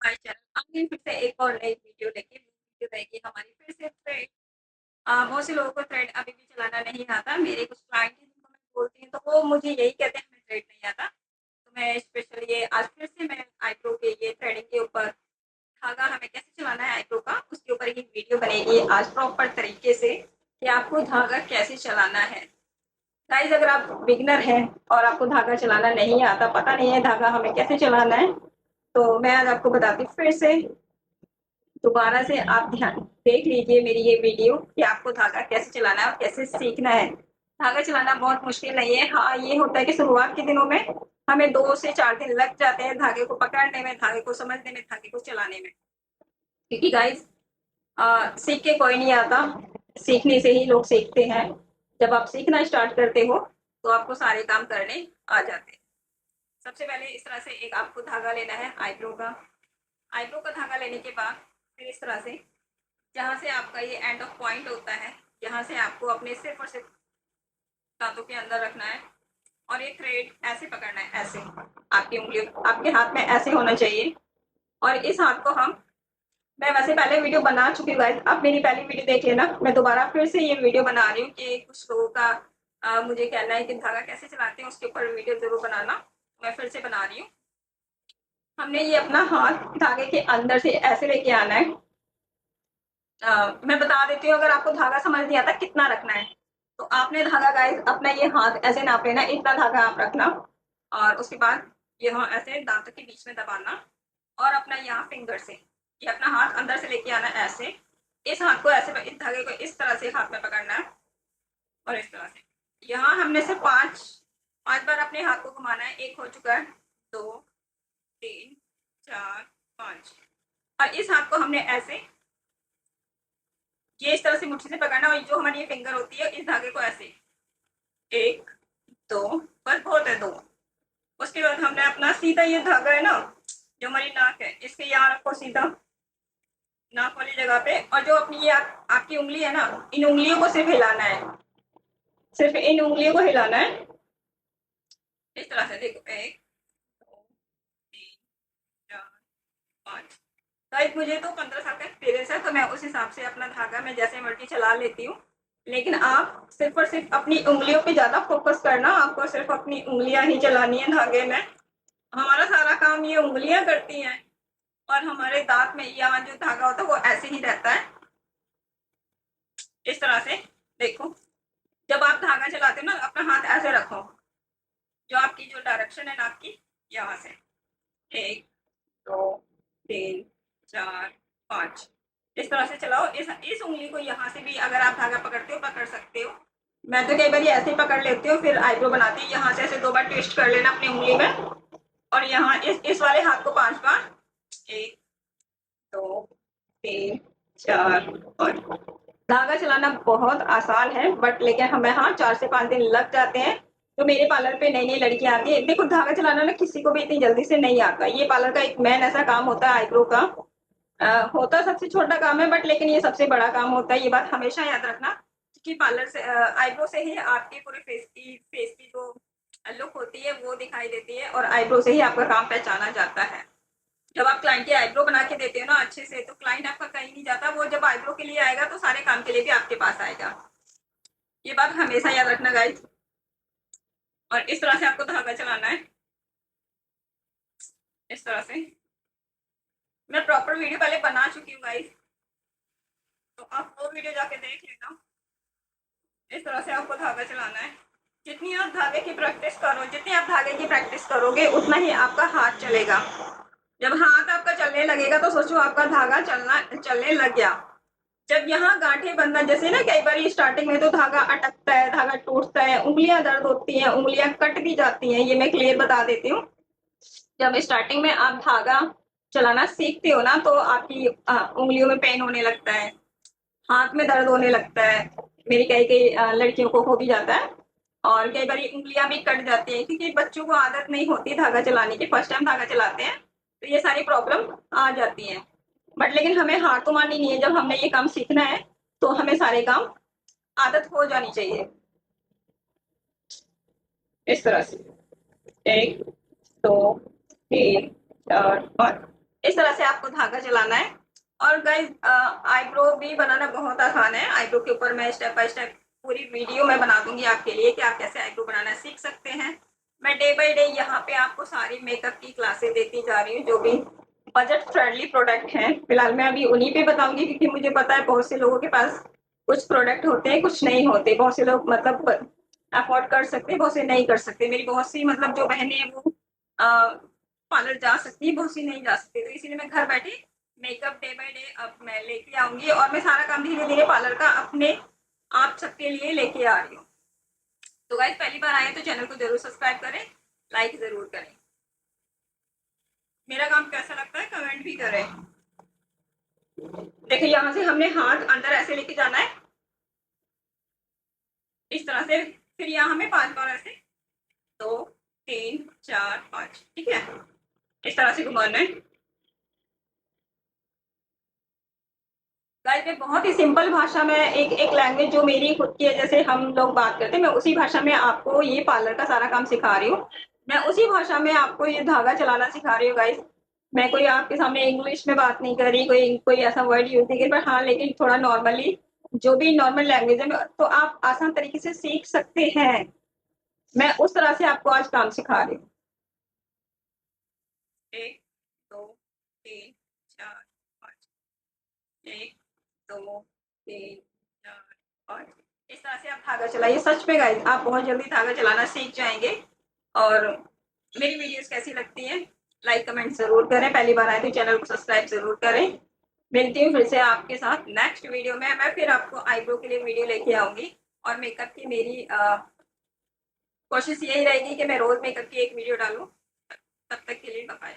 My channel. हम फिर से एक और नई वीडियो लेके वीडियो रहेगी हमारी फिर से थ्रेड। बहुत से लोगों को थ्रेड अभी भी चलाना नहीं आता। मेरे कुछ क्लाइंट हैं जिनको मैं बोलती हूँ तो वो मुझे यही कहते हैं हमें थ्रेड नहीं आता। तो मैं स्पेशल ये आज फिर से मैं आईब्रो के ये थ्रेडिंग के ऊपर धागा हमें कैसे चलाना है आईब्रो का उसके ऊपर एक वीडियो बनेगी आज प्रॉपर तरीके से कि आपको धागा कैसे चलाना है। गाइज अगर आप बिगनर हैं और आपको धागा चलाना नहीं आता, पता नहीं है धागा हमें कैसे चलाना है, तो मैं आज आपको बताती हूँ फिर से दोबारा से। आप ध्यान देख लीजिए मेरी ये वीडियो कि आपको धागा कैसे चलाना है और कैसे सीखना है। धागा चलाना बहुत मुश्किल नहीं है। हाँ, ये होता है कि शुरुआत के दिनों में हमें 2 से 4 दिन लग जाते हैं धागे को पकड़ने में, धागे को समझने में, धागे को चलाने में। क्योंकि गाइज सीख के कोई नहीं आता, सीखने से ही लोग सीखते हैं। जब आप सीखना स्टार्ट करते हो तो आपको सारे काम करने आ जाते हैं। सबसे पहले इस तरह से एक आपको धागा लेना है आईब्रो का। आईब्रो का धागा लेने के बाद फिर इस तरह से जहाँ से आपका ये एंड ऑफ पॉइंट होता है, यहाँ से आपको अपने सिर्फ और सिर्फ दांतों के अंदर रखना है और ये थ्रेड ऐसे पकड़ना है, ऐसे आपकी उंगली आपके हाथ में ऐसे होना चाहिए। और इस हाथ को हम, मैं वैसे पहले वीडियो बना चुकी हूँ गाइस, आप मेरी पहली वीडियो देख लेना। मैं दोबारा फिर से ये वीडियो बना रही हूँ कि कुछ लोगों का मुझे कहना है कि धागा कैसे चलाते हैं, उसके ऊपर वीडियो जरूर बनाना। मैं फिर से बना रही हूँ। हमने ये अपना हाथ धागे के अंदर से ऐसे लेके आना है। मैं बता देती हूँ, अगर आपको धागा समझ नहीं आता कितना रखना है तो आपने धागा गाइस अपना ये हाथ ऐसे नाप लेना, इतना धागा आप रखना और उसके बाद यहाँ ऐसे दांतों के बीच में दबाना और अपना यहाँ फिंगर से ये अपना हाथ अंदर से लेके आना ऐसे। इस हाथ को ऐसे, इस धागे को इस तरह से हाथ में पकड़ना है और इस तरह से यहाँ हमने से पांच पांच बार अपने हाथ को घुमाना है। एक हो चुका है, 2 3 4 5। और इस हाथ को हमने ऐसे ये इस तरह से मुट्ठी से पकड़ना और जो हमारी ये फिंगर होती है इस धागे को ऐसे 1 2, बस बहुत है 2। उसके बाद हमने अपना सीधा ये धागा है ना, जो हमारी नाक है, इसके यहाँ रखो सीधा नाक वाली जगह पे। और जो अपनी ये आपकी उंगली है ना, इन उंगलियों को सिर्फ हिलाना है, सिर्फ इन उंगलियों को हिलाना है इस तरह से। देखो 1 2 3 4 5। गाइस मुझे तो 15 साल का एक्सपीरियंस है तो मैं उस हिसाब से अपना धागा मैं जैसे मर्जी चला लेती हूँ। लेकिन आप सिर्फ और सिर्फ अपनी उंगलियों पे ज्यादा फोकस करना, आपको सिर्फ अपनी उंगलियां ही चलानी है धागे में। हमारा सारा काम ये उंगलियां करती हैं और हमारे दांत में यहाँ जो धागा होता है वो ऐसे ही रहता है इस तरह से। देखो जब आप धागा चलाते हो ना, अपना हाथ ऐसे रखो, जो आपकी जो डायरेक्शन है नाक की, यहाँ से 1 2 3 4 5 इस तरह से चलाओ। इस उंगली को यहाँ से भी अगर आप धागा पकड़ते हो पकड़ सकते हो। मैं तो कई बार ऐसे ही पकड़ लेती हूँ, फिर आईब्रो बनाती हूँ। यहाँ से ऐसे 2 बार ट्विस्ट कर लेना अपनी उंगली में और यहाँ इस वाले हाथ को 5 बार, 1 2 3 4 5। धागा चलाना बहुत आसान है बट लेकिन हमें हाँ 4 से 5 दिन लग जाते हैं। तो मेरे पार्लर पे नई नई लड़कियां आती है, देखो धागा चलाना ना किसी को भी इतनी जल्दी से नहीं आता। ये पार्लर का एक मेन ऐसा काम होता है आईब्रो का। होता सबसे छोटा काम है बट लेकिन ये सबसे बड़ा काम होता है, ये बात हमेशा याद रखना। क्योंकि पार्लर से आईब्रो से ही आपके पूरे फेस की जो लुक होती है वो दिखाई देती है और आईब्रो से ही आपका काम पहचाना जाता है। जब आप क्लाइंट की आईब्रो बना के देते हो ना अच्छे से, तो क्लाइंट आपका कहीं नहीं जाता, वो जब आईब्रो के लिए आएगा तो सारे काम के लिए भी आपके पास आएगा। ये बात हमेशा याद रखना गाइस। और इस तरह से आपको धागा चलाना है इस तरह से। मैं प्रॉपर वीडियो पहले बना चुकी हूँ गाइस, तो आप वो वीडियो जाके देख लेना। इस तरह से आपको धागा चलाना है। जितनी आप धागे की प्रैक्टिस करो, जितनी आप धागे की प्रैक्टिस करोगे उतना ही आपका हाथ चलेगा। जब हाथ आपका चलने लगेगा तो सोचो आपका धागा चलने लग गया। जब यहाँ गांठें बनना, जैसे ना कई बार स्टार्टिंग में तो धागा अटकता है, धागा टूटता है, उंगलियां दर्द होती हैं, उंगलियां कट भी जाती हैं, ये मैं क्लियर बता देती हूँ। जब स्टार्टिंग में आप धागा चलाना सीखते हो ना तो आपकी उंगलियों में पेन होने लगता है, हाथ में दर्द होने लगता है। मेरी कई कई लड़कियों को हो भी जाता है और कई बार उंगलियां भी कट जाती हैं क्योंकि बच्चों को आदत नहीं होती धागा चलाने की, फर्स्ट टाइम धागा चलाते हैं तो ये सारी प्रॉब्लम आ जाती हैं। बट लेकिन हमें हार तो माननी नहीं है। जब हमने ये काम सीखना है तो हमें सारे काम आदत हो जानी चाहिए इस तरह से। 1 2 3 4 5। इस तरह से आपको धागा चलाना है। और गाइस आईब्रो भी बनाना बहुत आसान है। आईब्रो के ऊपर मैं स्टेप बाय स्टेप पूरी वीडियो मैं बना दूंगी आपके लिए कि आप कैसे आईब्रो बनाना सीख सकते हैं। मैं डे बाय डे यहाँ पे आपको सारी मेकअप की क्लासेस देती जा रही हूँ, जो भी बजट फ्रेंडली प्रोडक्ट हैं। फिलहाल मैं अभी उन्हीं पे बताऊंगी, क्योंकि मुझे पता है बहुत से लोगों के पास कुछ प्रोडक्ट होते हैं, कुछ नहीं होते। बहुत से लोग मतलब अफोर्ड कर सकते हैं, बहुत से नहीं कर सकते। मेरी बहुत सी मतलब जो बहनें हैं वो पार्लर जा सकती है, बहुत सी नहीं जा सकती। तो इसीलिए मैं घर बैठे मेकअप डे बाय डे अब मैं लेके आऊंगी, और मैं सारा काम धीरे धीरे पार्लर का अपने आप सबके लिए लेके आ रही हूँ। तो गाइस पहली बार आए तो चैनल को जरूर सब्सक्राइब करें, लाइक जरूर करें। मेरा काम कैसा लगता है कमेंट भी करें। देखिए यहाँ से हमने हाथ अंदर ऐसे लेके जाना है, इस तरह से। फिर यहाँ हमें 5 बार ऐसे, 2 3 4 5, ठीक है, इस तरह से घुमाना है। गाइस मैं बहुत ही सिंपल भाषा में एक एक लैंग्वेज जो मेरी खुद की है, जैसे हम लोग बात करते हैं, मैं उसी भाषा में आपको ये पार्लर का सारा काम सिखा रही हूँ। मैं उसी भाषा में आपको ये धागा चलाना सिखा रही हूँ गाइस। मैं कोई आपके सामने इंग्लिश में बात नहीं कर रही, कोई कोई ऐसा वर्ड यूज नहीं कर, पर हाँ लेकिन थोड़ा नॉर्मली जो भी नॉर्मल लैंग्वेज है तो आप आसान तरीके से सीख सकते हैं। मैं उस तरह से आपको आज काम सिखा रही हूँ। 1 2 3 4 5, 1 2 3 4 5, इस तरह से आप धागा चलाइए। सच में गाइस आप बहुत जल्दी धागा चलाना सीख जाएंगे। और मेरी वीडियोस कैसी लगती हैं लाइक कमेंट जरूर करें। पहली बार आए तो चैनल को सब्सक्राइब जरूर करें। मिलती हूँ फिर से आपके साथ नेक्स्ट वीडियो में। मैं फिर आपको आईब्रो के लिए वीडियो लेके आऊंगी, और मेकअप की मेरी कोशिश यही रहेगी कि मैं रोज मेकअप की एक वीडियो डालूं। तब तक के लिए बाय।